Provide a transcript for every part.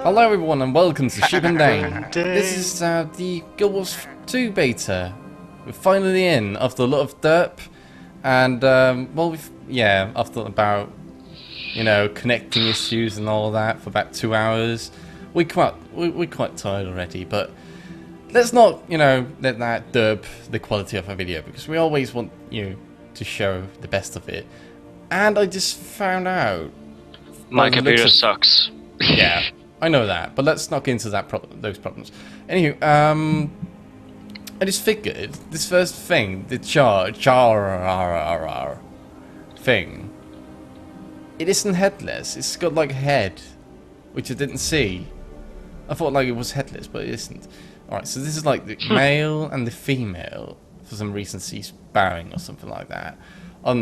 Hello everyone and welcome to SheepNDane. This is the Guild Wars 2 beta. We're finally in after a lot of derp and well after about connecting issues and all that for about 2 hours. We're quite tired already, but let's not let that derp the quality of our video, because we always want you to show the best of it. And I just found out my computer sucks. Yeah, I know that, but let's not get into those problems. Anywho, I just figured this first thing, the char thing, it isn't headless. It's got like a head, which I didn't see. I thought like it was headless, but it isn't. All right, so this is like the male and the female. For some reason, she's bowing or something like that. I don't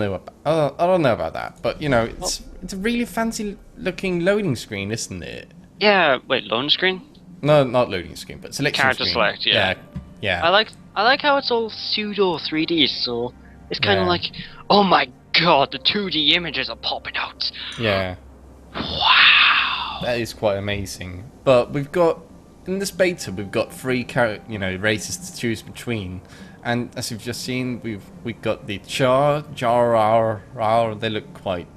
know about that, but it's a really fancy looking loading screen, isn't it? Yeah. Wait, loading screen? No, not loading screen, but selection character screen. Select. Yeah. Yeah. I like how it's all pseudo 3D, so it's kind of like, oh my god, the 2D images are popping out. Yeah. Wow. That is quite amazing. But we've got in this beta, we've got 3 races to choose between. And as you've just seen, we've got the jar. They look quite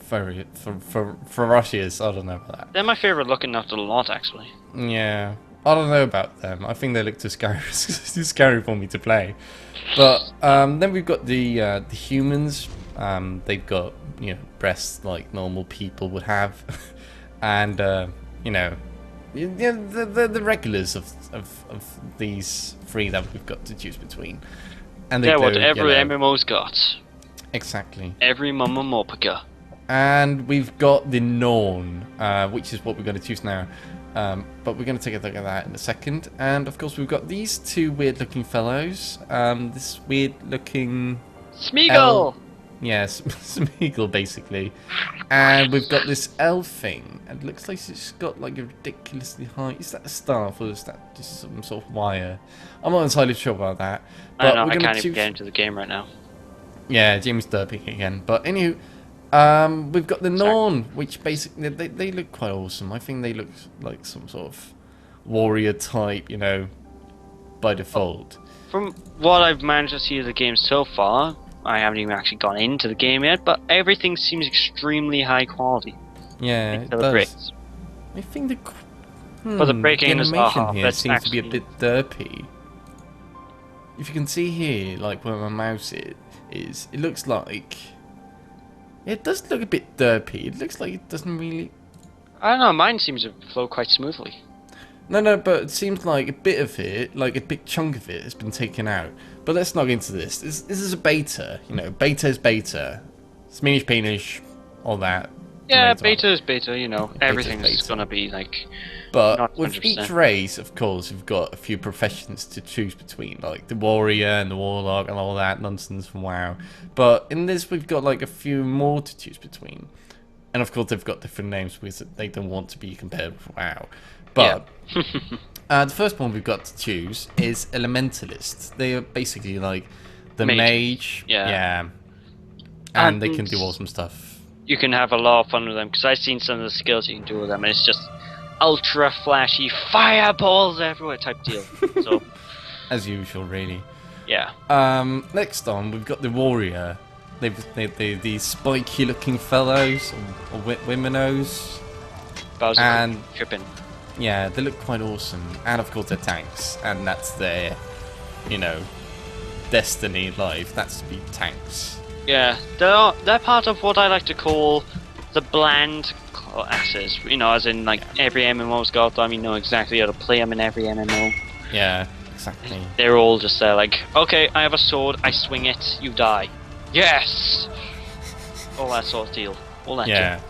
ferocious. I don't know about that. They're my favorite looking out of the lot, actually. Yeah, I don't know about them. I think they look too scary. Too scary for me to play. But then we've got the humans. They've got breasts like normal people would have, and the regulars of these 3 that we've got to choose between. And they what every MMO's got. Exactly. Every mmommomorpege. And we've got the Norn, which is what we're going to choose now. But we're going to take a look at that in a second. And of course we've got these 2 weird looking fellows. This weird looking Smeagol! Yes, Smeagol basically. And we've got this elf thing. It looks like it's got like a ridiculously high... Is that a staff or is that just some sort of wire? I'm not entirely sure about that. But I know, I can't even get into the game right now. Yeah, Jamie's derping again. But anywho, we've got the Norn, which basically they look quite awesome. I think they look like some sort of warrior type, by default. From what I've managed to see of the game so far, I haven't even actually gone into the game yet, but everything seems extremely high quality. Yeah, it does. I think the breaking the animation here seems to be a bit derpy. If you can see here, like where my mouse is, it looks like... It does look a bit derpy. It looks like it doesn't really... I don't know, mine seems to flow quite smoothly. No, but it seems like a bit of it, like a big chunk of it, has been taken out. But let's not get into this. This is a beta. Beta is beta. Spanish, Spanish, all that. Yeah, beta is beta. Everything's gonna be like. But with each race, of course, we've got a few professions to choose between, like the warrior and the warlock and all that nonsense from WoW. But in this, we've got like a few more to choose between, and of course, they've got different names because they don't want to be compared with WoW. But the first one we've got to choose is Elementalist. They are basically like the mage. Yeah. And they can do awesome stuff. You can have a lot of fun with them, because I've seen some of the skills you can do with them, and it's just ultra flashy, fireballs everywhere type deal. So, as usual, really. Yeah. Next on, we've got the warrior. They're these spiky looking fellows, or womenos. Bowser and tripping. Yeah, they look quite awesome, and of course they're tanks, and that's their, destiny in life. That's to be tanks. Yeah, they're part of what I like to call the bland classes. As in like every MMO's got them. You know exactly how to play them in every MMO. Yeah, exactly. They're all just there, like, okay, I have a sword, I swing it, you die. Yes. All that sort of deal. All that. Yeah.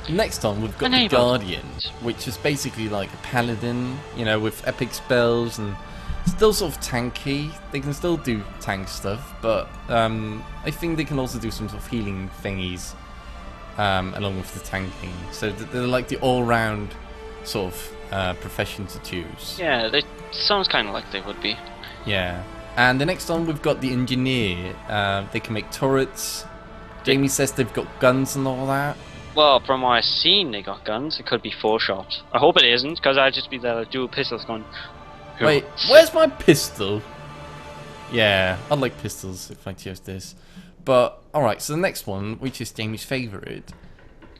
Next on, we've got the Guardian, which is basically like a paladin, with epic spells and still sort of tanky. They can still do tank stuff, but I think they can also do some sort of healing thingies along with the tanking. So they're like the all-round sort of profession to choose. Yeah, they sounds kind of like they would be. Yeah. And the next one, we've got the Engineer. They can make turrets. Jamie says they've got guns and all that. Well, from what I've seen, they got guns. It could be 4-shot. I hope it isn't, because I'd just be there with dual pistols going. Wait, where's my pistol? Yeah, I'd like pistols if I chose this. But, alright, so the next one, which is Jamie's favourite,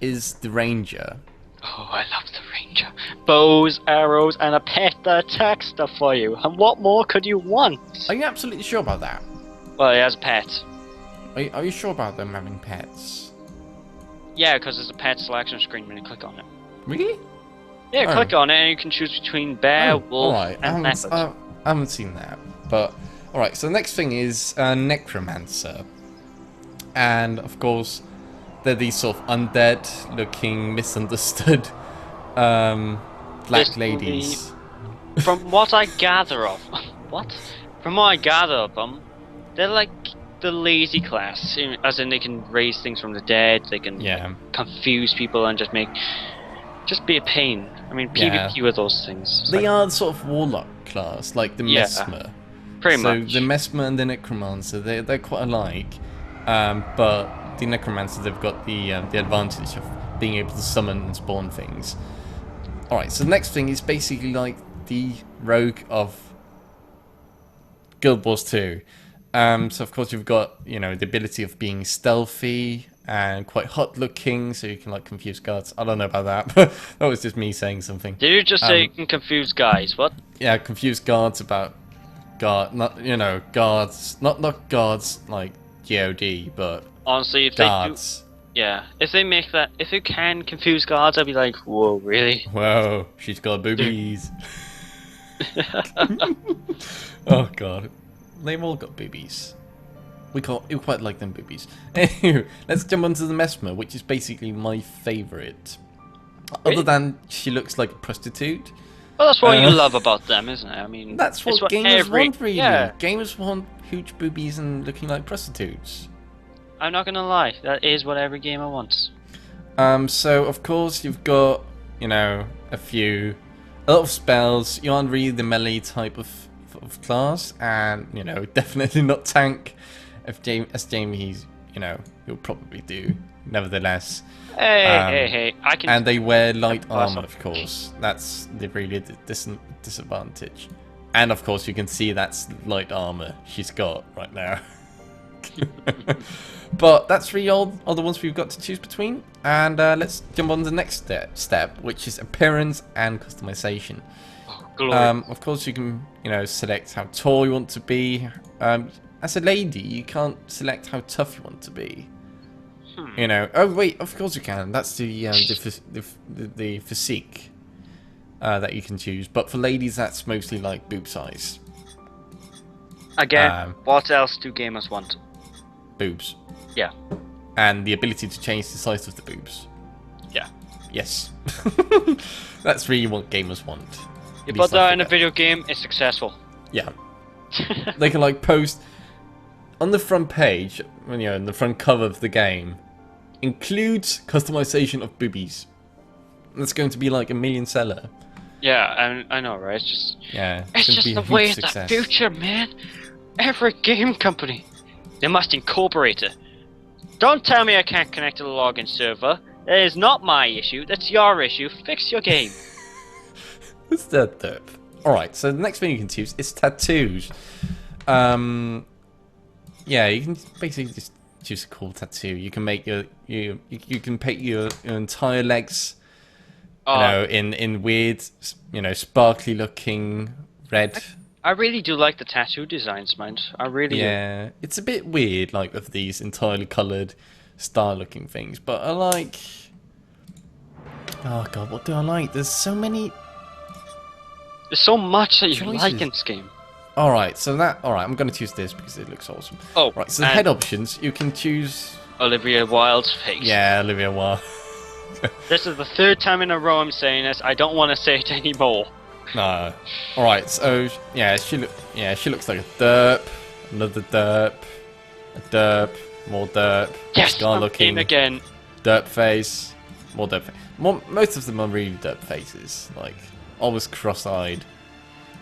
is the Ranger. Oh, I love the Ranger. Bows, arrows, and a pet that attacks stuff for you. And what more could you want? Are you absolutely sure about that? Well, he has a pet. Are you sure about them having pets? Yeah, because there's a pet selection screen when you click on it. Really? Yeah, click on it and you can choose between bear, wolf, and leopard. I haven't seen that. But, alright, so the next thing is Necromancer. And, of course, they're these sort of undead-looking, misunderstood black ladies. From what I gather of... What? From what I gather of them, they're like the lazy class. As in, they can raise things from the dead, they can confuse people and just be a pain. I mean, PvP with those things. They are sort of warlock class, like the Mesmer. Pretty much. So the Mesmer and the Necromancer, they're quite alike. But the Necromancer, they've got the advantage of being able to summon and spawn things. Alright, so the next thing is basically like the rogue of Guild Wars 2. So of course you've got, the ability of being stealthy and quite hot looking, so you can like confuse guards. I don't know about that, but that was just me saying something. Did you just say you can confuse guys? What? Yeah, confuse guards about guards, not guards like GOD, but honestly, if guards. If you can confuse guards, I'd be like, whoa, really? Whoa, she's got boobies. Oh god, they've all got boobies. We quite like them boobies. Anyway, let's jump onto the Mesmer, which is basically my favourite. Really? Other than she looks like a prostitute. Well, that's what you love about them, isn't it? I mean, that's what gamers want, really. Yeah. Gamers want huge boobies and looking like prostitutes. I'm not gonna lie, that is what every gamer wants. So of course you've got, a lot of spells. You aren't really the melee type of class, and definitely not tank. As Jamie, he'll probably do. Nevertheless, hey, I can. And they wear light armor, of course. That's the really disadvantage. And of course, you can see that's light armor she's got right now. But that's really all the ones we've got to choose between. And let's jump on to the next step, which is appearance and customization. Oh, of course, you can select how tall you want to be. As a lady, you can't select how tough you want to be. Oh wait, of course you can. That's the physique that you can choose. But for ladies, that's mostly like boob size. Again, what else do gamers want? Boobs. Yeah. And the ability to change the size of the boobs. Yeah. Yes. That's really what gamers want. You put that in a video game, it's successful. Yeah. They can like post on the front page, in the front cover of the game, includes customization of boobies. That's going to be like a million seller. Yeah, I know, right? It's just be the way of the future, man. Every game company, they must incorporate it. Don't tell me I can't connect to the login server. That is not my issue. That's your issue. Fix your game. What's that, derp? Alright, so the next thing you can choose is tattoos. Yeah, you can basically just choose a cool tattoo. You can make you can paint your entire legs, in weird, sparkly looking red. I really do like the tattoo designs, man. I really do. It's a bit weird, like with these entirely coloured, star-looking things. But I like. Oh god, what do I like? There's so many. There's so much that you choices. like in this game. Alright, I'm going to choose this because it looks awesome. Oh, right, so the head options, you can choose... Olivia Wilde's face. Yeah, Olivia Wilde. This is the third time in a row I'm saying this. I don't want to say it anymore. No. Alright, so, she looks like a derp, another derp, a derp, more derp, yes, scar looking again. Derp face, more derp face. Most of them are really derp faces, like, always cross-eyed.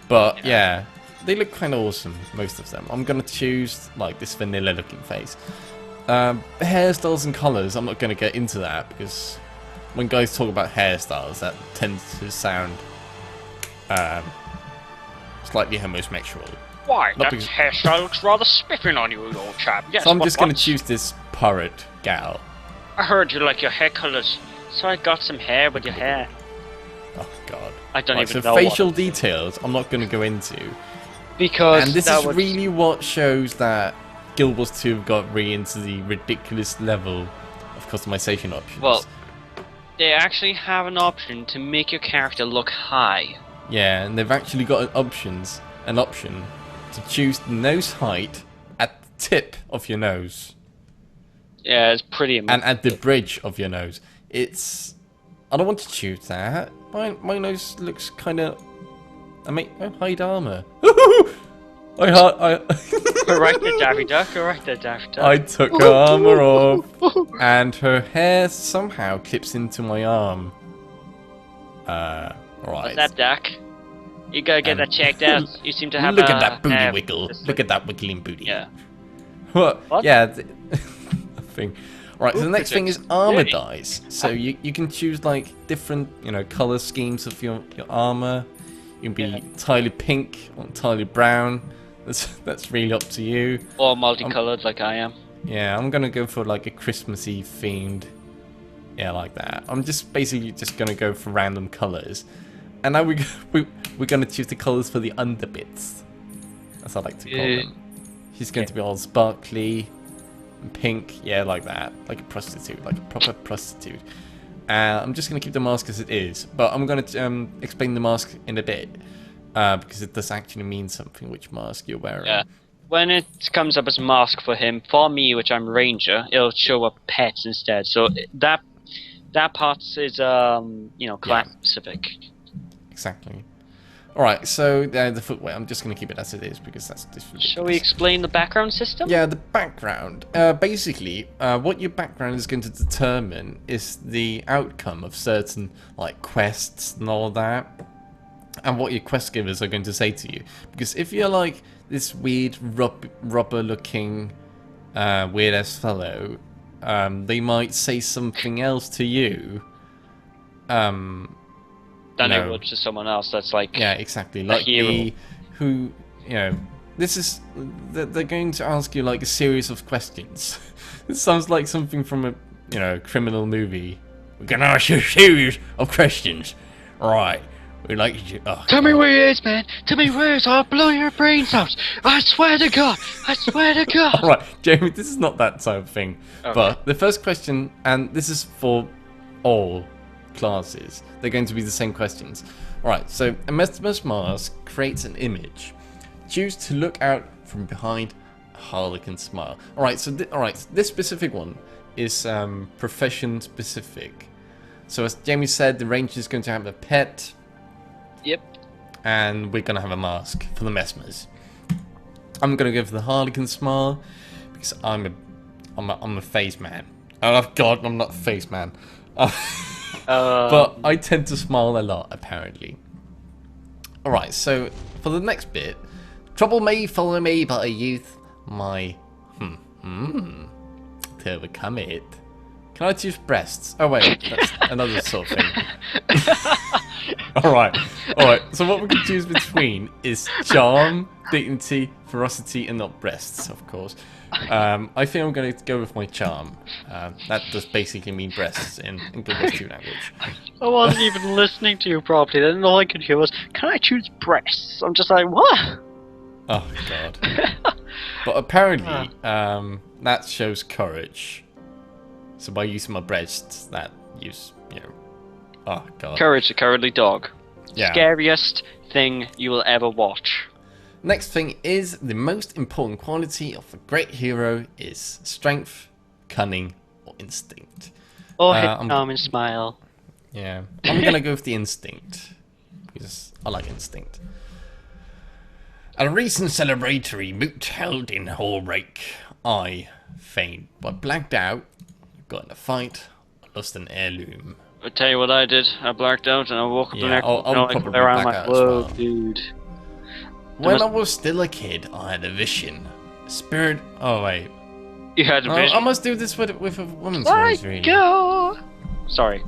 But, yeah, they look kind of awesome, most of them. I'm going to choose, like, this vanilla-looking face. Hairstyles and colours, I'm not going to get into that because when guys talk about hairstyles, that tends to sound slightly homosexual. Why? That hairstyle looks rather spiffing on you, old chap. Yes, so I'm just going to choose this pirate gal. I heard you like your hair colours, so I got some hair with your hair. Oh god. I don't even know. So facial details, I'm not going to go into. Because and this is really what shows that Guild Wars 2 got really into the ridiculous level of customization options. Well, they actually have an option to make your character look high. Yeah, and they've actually got an option to choose the nose height at the tip of your nose. Yeah, it's pretty amazing. And at the bridge of your nose. It's... I don't want to choose that. My nose looks kind of... I mean, hide armor. Correct it, Daffy Duck. Correct it, Daffy Duck. I took her armor off, and her hair somehow clips into my arm. Right. What's that, Duck? You gotta get that checked out. You seem to have look at that booty wiggle. Look at that wiggling booty. Yeah. What? Yeah. Thing. Right. So the next Physics. thing is armor dyes. So you can choose like different color schemes of your armor. You can be entirely pink or entirely brown. That's really up to you. Or multicolored like I am. Yeah, I'm gonna go for like a Christmassy themed. Yeah, like that. I'm just basically just gonna go for random colors. And now we're gonna choose the colors for the underbits. As I like to call them. She's going to be all sparkly and pink. Yeah, like that. Like a prostitute, like a proper prostitute. I'm just going to keep the mask as it is, but I'm going to explain the mask in a bit, because it does actually mean something, which mask you're wearing. Yeah. When it comes up as mask for him, for me, which I'm Ranger, it'll show up pets instead. So that part is, class specific. Exactly. Alright, so the footwear, I'm just going to keep it as it is, because that's just ridiculous. Shall we explain the background system? Yeah, the background. Basically, what your background is going to determine is the outcome of certain, like, quests and all that. And what your quest givers are going to say to you. Because if you're, like, this weird, rubber-looking, weird-ass fellow, they might say something else to you. Than it would to someone else that's like... Yeah, exactly. Like me, who, this is... They're going to ask you, like, a series of questions. It sounds like something from a, criminal movie. We're going to ask you a series of questions. Right. We'd like you to... Oh, Tell me where he is, man. Tell me where he is. I'll blow your brains out. I swear to God. I swear to God. Alright, Jamie, this is not that type of thing. Okay. But the first question, and this is for all classes, they're going to be the same questions. Alright, so a Mesmer's mask creates an image. Choose to look out from behind a harlequin smile. Alright, so this specific one is profession specific. So as Jamie said, the Ranger is going to have a pet. Yep. And we're going to have a mask for the Mesmers. I'm going to go for the harlequin smile because I'm a phase man. Oh God, I'm not a phase man. But I tend to smile a lot, apparently. Alright, so for the next bit, trouble may follow me, but a youth, my to overcome it. Can I choose breasts? Oh wait, that's another sort of thing. Alright, so what we can choose between is charm, dignity, ferocity, and not breasts, of course. I think I'm going to go with my charm. That does basically mean breasts in Guild Wars 2 language. I wasn't even listening to you properly, then all I could hear was, can I choose breasts? I'm just like, what? Oh God. But apparently, that shows courage. So by using my breasts, that use, oh God. Courage, the cowardly dog. Yeah. Scariest thing you will ever watch. Next thing is the most important quality of a great hero is strength, cunning, or instinct. Or hit charm and smile. Yeah, I'm gonna go with the instinct because I like instinct. At a recent celebratory moot held in Hallrake, I feigned but blanked out, got in a fight, lost an heirloom. I'll tell you what I did. I blacked out and I woke up the next I'll probably around black like, out whoa, as well. dude. When I was still a kid, I had a vision. A spirit... Oh, wait. You had a vision. I must do this with a woman's voice, really. Go. Sorry.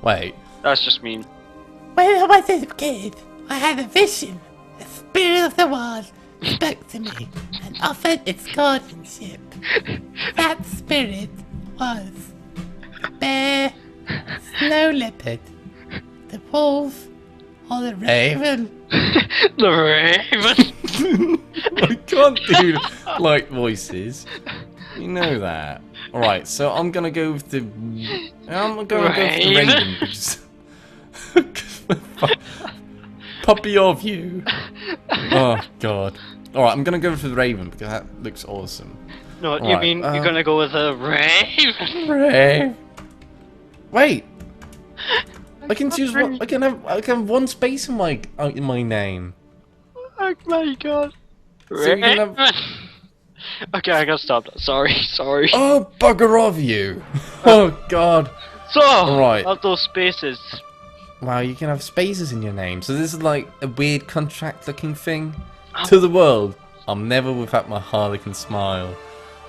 Wait. That's just mean. When I was a kid, I had a vision. The spirit of the wild spoke to me and offered its guardianship. That spirit was the bear, snow leopard, the wolf, or the raven. The raven. I can't do like voices. You know that. Alright, so I'm gonna go with the raven. Puppy of you. Oh god. Alright, I'm gonna go for the raven because that looks awesome. No, All you right, mean you're gonna go with a raven? Raven. Wait. I can choose one. I can have one space in my name. Oh my god. So you can have... Okay, I gotta stop that. Sorry. Oh, bugger of you. Oh god. So, Alright. of those spaces. Wow, you can have spaces in your name. So this is like a weird contract looking thing. To the world, I'm never without my harlequin smile.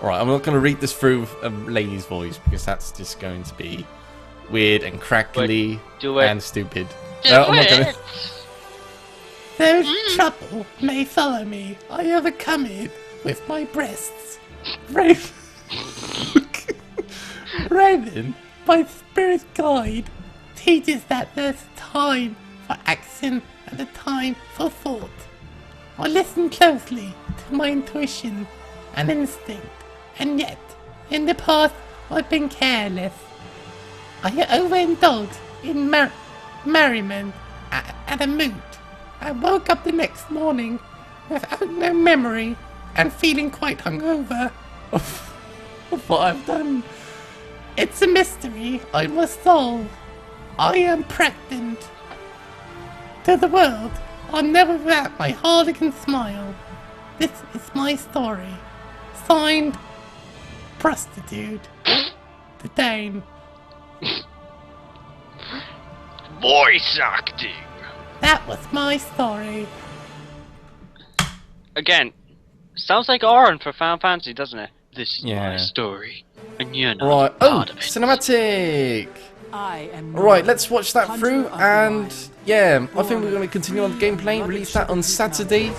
Alright, I'm not going to read this through with a lady's voice because that's just going to be weird and crackly and stupid. No, I'm not going to. Though trouble may follow me, I overcome it with my breasts. Raven, Raven, my spirit guide, teaches that there's a time for action and a time for thought. I listen closely to my intuition and instinct, and yet, in the past, I've been careless. I overindulged in merriment at a mood. I woke up the next morning without no memory and feeling quite hungover of what I've done. It's a mystery I must solve. I am pregnant. To the world, I'm never without my harlequin smile. This is my story. Signed, Prostitute. The Dane. Voice acting. That was my story. Again, sounds like Oren for Final Fantasy, doesn't it? This is Yeah. my story, and you're not Right. part of it. Cinematic. I am Alright, let's watch that Hunter through, of the and Wild. yeah, I think we're going to continue on the gameplay, release that on Saturday,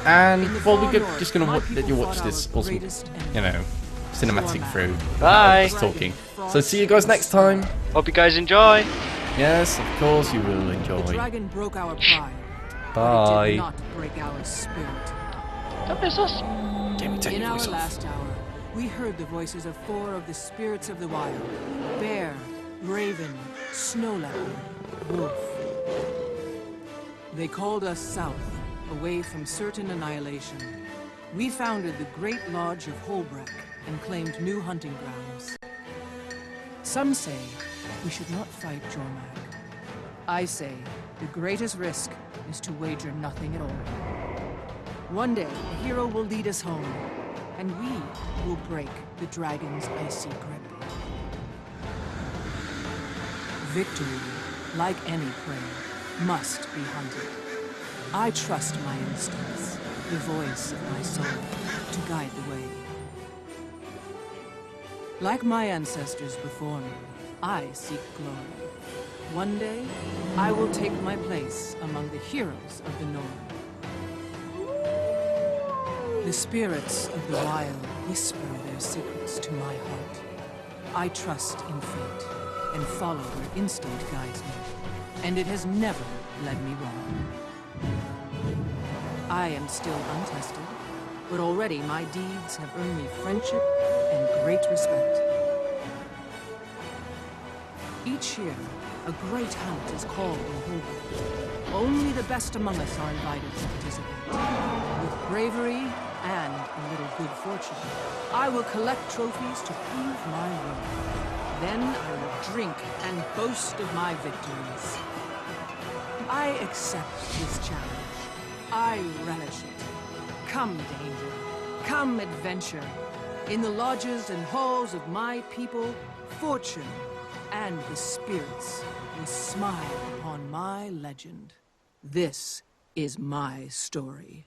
and well, we're just going to let you watch this awesome, you know, cinematic through. Bye. Just talking. So see you guys next time. Hope you guys enjoy. Yes, of course you will The enjoy. dragon broke our pride, but it Bye. did not break our spirit. That is us. Jamie, take In your our voice off. last hour, we heard the voices of 4 of the spirits of the wild: bear, raven, snow leopard, wolf. They called us south, away from certain annihilation. We founded the Great Lodge of Holbreck and claimed new hunting grounds. Some say we should not fight Jormag. I say the greatest risk is to wager nothing at all. One day, a hero will lead us home, and we will break the dragon's icy grip. Victory, like any prey, must be hunted. I trust my instincts, the voice of my soul, to guide the way. Like my ancestors before me, I seek glory. One day, I will take my place among the heroes of the North. The spirits of the wild whisper their secrets to my heart. I trust in fate and follow where instinct guides me, and it has never led me wrong. I am still untested, but already my deeds have earned me friendship and great respect. Each year, a great hunt is called in Holbrook. Only the best among us are invited to participate. With bravery and a little good fortune, I will collect trophies to prove my worth. Then I will drink and boast of my victories. I accept this challenge. I relish it. Come, danger. Come, adventure. In the lodges and halls of my people, fortune and the spirits will smile upon my legend. This is my story.